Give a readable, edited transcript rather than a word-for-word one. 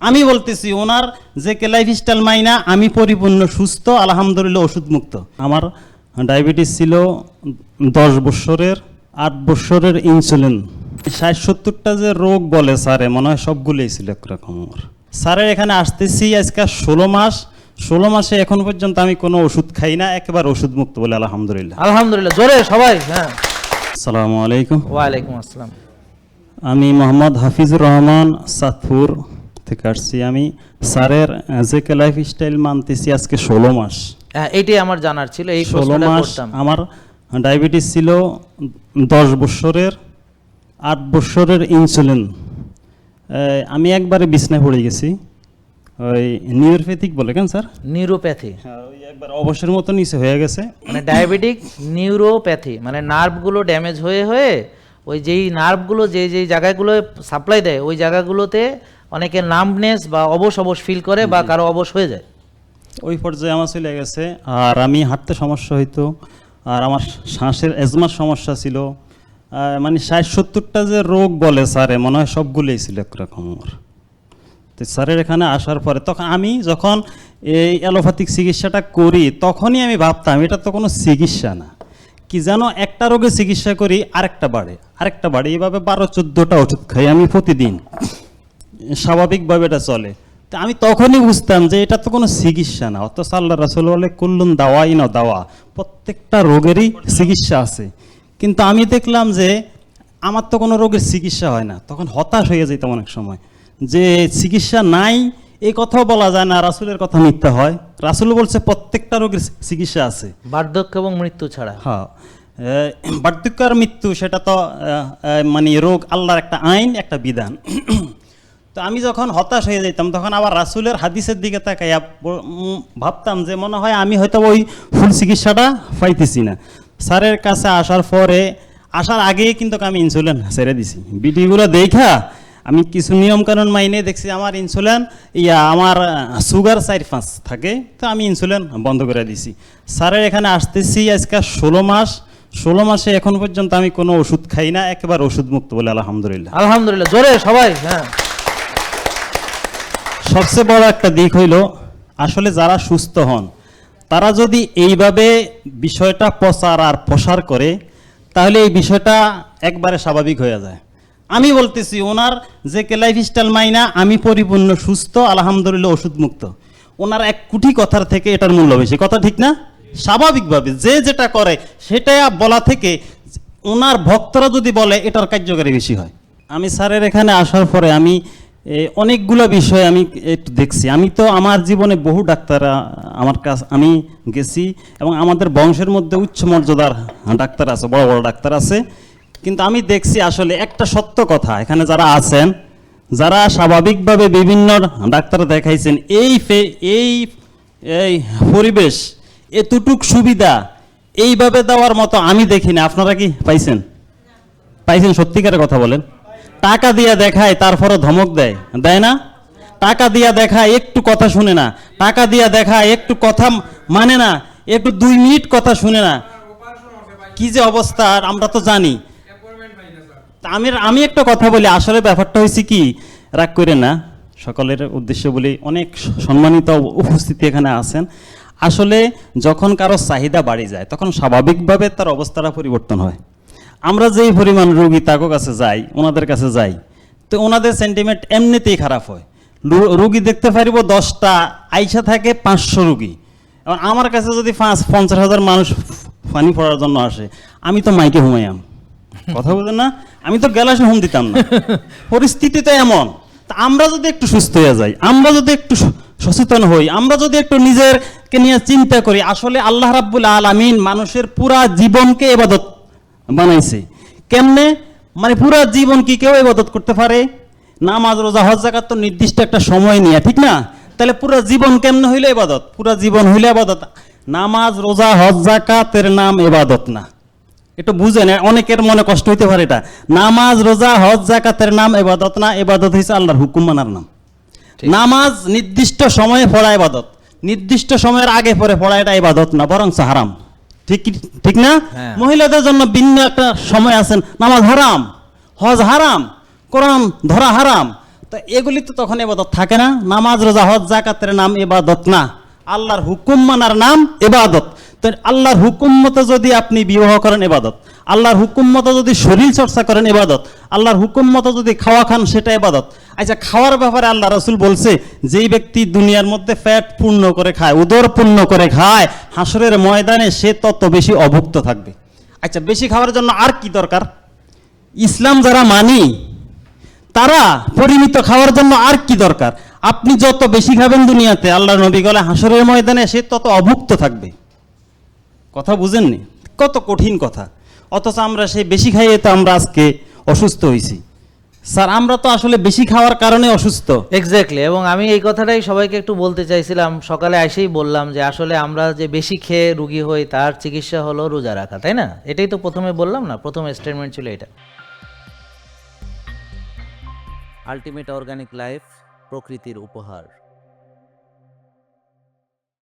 আমি বলতেছি ওনার যে কে লাইফস্টাইল মাইনা আমি পরিপূর্ণ সুস্থ, আলহামদুলিল্লাহ, ওষুধ মুক্ত। আমার ডায়াবেটিস ছিল 10 বছরের, 8 বছরের ইনসুলিন, 60-70টা যে রোগ বলে স্যারে, মনে হয় সবগুলোই ছিল একরকম। আমার স্যারের এখানে আসতেছি আজকে 16 মাস। 16 মাসে এখন পর্যন্ত আমি কোনো ওষুধ খাই না, একেবারে ওষুধ মুক্ত বলে আলহামদুলিল্লাহ। আলহামদুলিল্লাহ, জোরে সবাই। হ্যাঁ, আসসালামু আলাইকুম। ওয়ালাইকুম আসসালাম। আমি মোহাম্মদ হাফিজুর রহমান, সাতপুর থেকে আসছি। আমি স্যারের যে কে লাইফস্টাইল মানতেছি আজকে 16 মাস। হ্যাঁ, এইটাই আমার জানার ছিল, এই 16 প্রশ্নটা মাস করতাম। আমার ডায়াবেটিস ছিল 10 বছরের, 8 বছরের ইনসুলিন। আমি একবারে বিছনায় পড়ে গেছি, ওই নিউরোপ্যাথিক বলে কেন স্যার, নিউরোপ্যাথি ওই একবার অবসরের মতো নিচে হয়ে গেছে। মানে ডায়াবেটিক নিউরোপ্যাথি মানে নার্ভগুলো ড্যামেজ হয়ে হয়ে ওই যেই নার্ভগুলো যেই জায়গাগুলো সাপ্লাই দেয় ওই জায়গাগুলোতে অনেকের নাম্বনেস বা অবশ অবশ ফিল করে বা কারো অবশ হয়ে যায়। ওই পর্যায়ে আমার চলে গেছে। আর আমি হাঁটতে সমস্যা হইতো, আর আমার শ্বাসের অ্যাজমার সমস্যা ছিল। মানে 60-70টা যে রোগ বলে স্যারে, মনে হয় সবগুলোই ছিল একরকম। আমার তো স্যারের এখানে আসার পরে তখন আমি যখন এই অ্যালোপ্যাথিক চিকিৎসাটা করি তখনই আমি ভাবতাম এটা তো কোনো চিকিৎসা না, কি যেন একটা রোগের চিকিৎসা করি আরেকটা বাড়ে, এইভাবে 12-14টা ওষুধ খাই আমি প্রতিদিন, স্বাভাবিকভাবে এটা চলে। তো আমি তখনই বুঝতাম যে এটা তো কোনো চিকিৎসা না। অথচ আল্লাহ রাসূল বলে কুল্লুন দাওয়াই না দাওয়া, প্রত্যেকটা রোগেরই চিকিৎসা আছে। কিন্তু আমি দেখলাম যে আমার তো কোনো রোগের চিকিৎসা হয় না। তখন হতাশ হয়ে যেতাম অনেক সময়, যে চিকিৎসা নাই এই কথাও বলা যায় না, রাসূলের কথা মিথ্যা হয়। রাসূল বলছে প্রত্যেকটা রোগের চিকিৎসা আছে, বার্ধক্য এবং মৃত্যু ছাড়া। হ্যাঁ, বার্ধক্য আর মৃত্যু সেটা তো মানে রোগ আল্লাহর একটা আইন, একটা বিধান। তো আমি যখন হতাশ হয়ে যেতাম তখন আবার রাসূলের হাদিসের দিকে তাকাইয়া ভাবতাম যে মনে হয় আমি হয়তো ওই ফুল চিকিৎসাটা পাইতেছি না। স্যারের কাছে আসার আগেই কিন্তু আমি ইনসুলিন ছেড়ে দিছি। ভিডিওগুলো দেখা আমি কিছু নিয়মকানুন মাইনে দেখছি আমার ইনসুলিন আমার সুগার 4-5 থাকে, তো আমি ইনসুলিন বন্ধ করে দিছি। স্যারের এখানে আসতেছি আজকে 16 মাস। 16 মাসে এখন পর্যন্ত আমি কোনো ওষুধ খাই না, একেবারে ওষুধ মুক্ত বলে আলহামদুলিল্লাহ। আলহামদুলিল্লাহ, জোরে সবাই। হ্যাঁ, সবচেয়ে বড় একটা দিক হইল আসলে যারা সুস্থ হন তারা যদি এইভাবে বিষয়টা প্রচার আর প্রসার করে তাহলে এই বিষয়টা একবারে স্বাভাবিক হয়ে যায়। আমি বলতেছি ওনার যে কে লাইফস্টাইল মাইনা আমি পরিপূর্ণ সুস্থ, আলহামদুলিল্লাহ, ওষুধ মুক্ত। ওনার 1 কোটি কথার থেকে এটার মূল্য বেশি। কথা ঠিক না? স্বাভাবিকভাবে যে যেটা করে সেটা বলা থেকে ওনার ভক্তরা যদি বলে এটার কার্যকারী বেশি হয়। আমি স্যারের এখানে আসার পরে আমি অনেকগুলো বিষয় আমি একটু দেখছি। আমি তো আমার জীবনে বহু ডাক্তার আমার কাছে আমি গেছি, এবং আমাদের বংশের মধ্যে উচ্চ মর্যাদার ডাক্তার আছে, বড় বড় ডাক্তার আছে। কিন্তু আমি দেখছি আসলে একটা সত্য কথা, এখানে যারা আছেন, যারা স্বাভাবিকভাবে বিভিন্ন ডাক্তার দেখাইছেন, এই পরিবেশ, এতটুক সুবিধা এইভাবে দেওয়ার মতো আমি দেখি না। আপনারা কি পাইছেন? সত্যিকারের কথা বলেন। টাকা দিয়া দেখায়, তারপরে ধমক দেয় না? টাকা দিয়া দেখায়, একটু কথা শুনে না। টাকা দিয়া দেখায়, একটু কথা মানে না, একটু 2 মিনিট কথা শুনে না। কি যে অবস্থা আমরা তো জানি। আমি একটা কথা বলি, আসলে ব্যাপারটা হয়েছে কি, রাগ করে না, সকলের উদ্দেশ্যে বলি, অনেক সম্মানিত উপস্থিতি এখানে আছেন। আসলে যখন কারো চাহিদা বাড়ি যায় তখন স্বাভাবিকভাবে তার অবস্থাটা পরিবর্তন হয়। আমরা যেই পরিমাণ রোগী তার কাছে যাই, ওনাদের কাছে যাই, তো ওনাদের সেন্টিমেন্ট এমনিতেই খারাপ হয়। রুগী দেখতে পারিব 10টা, আইসা থাকে 500 রুগী। এবং আমার কাছে যদি 50,000 মানুষ পানি পড়ার জন্য আসে, আমি তো মাইকে হুমাইয়াম, কথা বলেন না, আমি তো গ্যালাসে হুম দিতাম না। পরিস্থিতি তো এমন। তা আমরা যদি একটু সুস্থ হয়ে যাই, আমরা যদি একটু সচেতন হই, আমরা যদি একটু নিজেরকে নিয়ে চিন্তা করি, আসলে আল্লাহ রাব্বুল আলামিন মানুষের পুরা জীবনকে ইবাদত বানাইছে। কেমনে? মানে পুরা জীবন কি কেউ ইবাদত করতে পারে? নামাজ, রোজা, হজ, যাকাত তো নির্দিষ্ট একটা সময় নিয়ে, ঠিক না? তাহলে পুরা জীবন কেমনে হইলে ইবাদত? পুরা জীবন হইলে ইবাদত। নামাজ, রোজা, হজ, যাকাতের নাম ইবাদত না। একটু বুঝেন, অনেকের মনে কষ্ট হইতে পারে এটা। নামাজ, রোজা, হজ, যাকাতের নাম ইবাদত না। ইবাদত হইছে আল্লাহর হুকুম মানার নাম। নামাজ নির্দিষ্ট সময়ে পড়া ইবাদত, নির্দিষ্ট সময়ের আগে পরে পড়া এটা ইবাদত না, বরং হারাম। ঠিক না? মহিলাদের জন্য ভিন্ন একটা সময় আছেন, নামাজ হারাম, হজ হারাম, কোরআন ধরা হারাম, তো এগুলি তো তখন এবাদত থাকে না। নামাজ রোজা হজ যাকাতের নাম এবাদত না, আল্লাহর হুকুম মানার নাম এবাদত। তো আল্লাহর হুকুম মতো যদি আপনি বিবাহ করেন এবাদত, আল্লাহর হুকুম মতো যদি শরীর চর্চা করেন এবাদত, আল্লাহর হুকুম মতো যদি খাওয়া খান সেটা এবাদত। আচ্ছা, খাওয়ার ব্যাপারে আল্লাহ রাসূল বলছে যেই ব্যক্তি দুনিয়ার মধ্যে পেট পূর্ণ করে খায়, উদর পূর্ণ করে খায়, হাসরের ময়দানে সে তত বেশি অভুক্ত থাকবে। আচ্ছা, বেশি খাওয়ার জন্য আর কি দরকার? ইসলাম যারা মানি তারা পরিমিত খাওয়ার জন্য আর কি দরকার? আপনি যত বেশি খাবেন দুনিয়াতে, আল্লাহর নবী বলে হাসরের ময়দানে সে তত অভুক্ত থাকবে। কথা বুঝেননি? কত কঠিন কথা। অথচ আমরা সেই বেশি খাইয়ে তো আমরা আজকে অসুস্থ হয়েছি। স্যার, আমরা তো আসলে বেশি খাওয়ার কারণে অসুস্থ। এক্স্যাক্টলি, এবং আমি এই কথাটাই সবাইকে একটু বলতে চাইছিলাম, সকালে এসেই বললাম যে আসলে আমরা যে বেশি খেয়ে রুগী হই তার চিকিৎসা হলো রোজা রাখা, তাই না? এটাই তো প্রথমে বললাম না, প্রথম স্টেটমেন্ট ছিল এটা। আলটিমেট অর্গানিক লাইফ, প্রকৃতির উপহার।